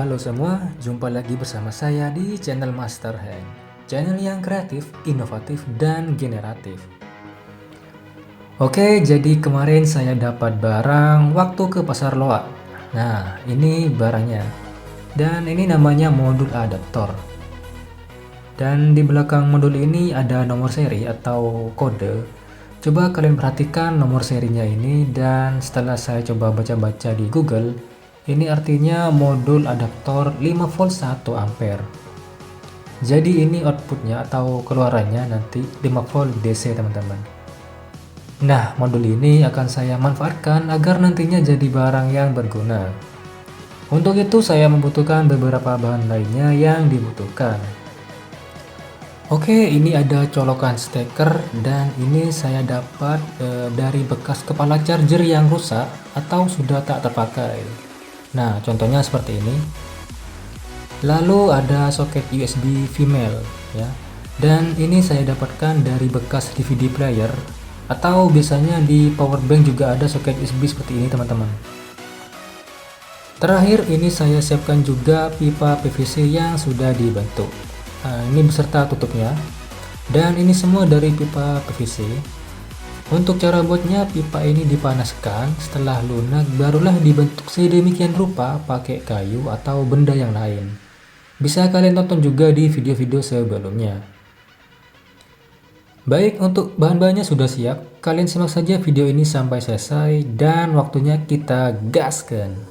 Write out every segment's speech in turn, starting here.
Halo semua, jumpa lagi bersama saya di channel Master Hand, channel yang kreatif, inovatif, dan generatif. Oke, jadi kemarin saya dapat barang waktu ke pasar loak. Nah, ini barangnya. Dan ini namanya modul adaptor. Dan di belakang modul ini ada nomor seri atau kode. Coba kalian perhatikan nomor serinya ini, dan setelah saya coba baca-baca di Google, ini artinya modul adaptor 5 volt 1 ampere. Jadi ini outputnya atau keluarannya nanti 5 volt DC teman-teman. Nah, modul ini akan saya manfaatkan agar nantinya jadi barang yang berguna. Untuk itu saya membutuhkan beberapa bahan lainnya yang dibutuhkan. Oke, ini ada colokan steker, dan ini saya dapat dari bekas kepala charger yang rusak atau sudah tak terpakai. Nah, contohnya seperti ini. Lalu ada soket USB female ya. Dan ini saya dapatkan dari bekas DVD player, atau biasanya di power bank juga ada soket USB seperti ini teman-teman. Terakhir ini saya siapkan juga pipa PVC yang sudah dibentuk. Nah, ini beserta tutupnya, dan ini semua dari pipa PVC. Untuk cara buatnya, pipa ini dipanaskan, setelah lunak barulah dibentuk sedemikian rupa pakai kayu atau benda yang lain. Bisa kalian tonton juga di video-video sebelumnya. Baik, untuk bahan-bahannya sudah siap, kalian simak saja video ini sampai selesai, dan waktunya kita gaskan.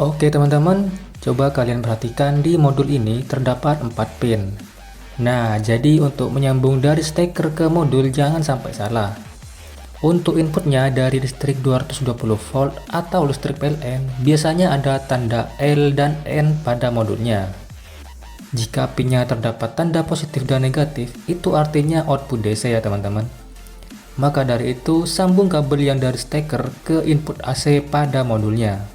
Oke teman-teman, coba kalian perhatikan di modul ini terdapat 4 pin. Nah, jadi untuk menyambung dari steker ke modul jangan sampai salah. Untuk inputnya dari listrik 220 volt atau listrik PLN, biasanya ada tanda L dan N pada modulnya. Jika pinnya terdapat tanda positif dan negatif, itu artinya output DC ya teman-teman. Maka dari itu, sambung kabel yang dari steker ke input AC pada modulnya.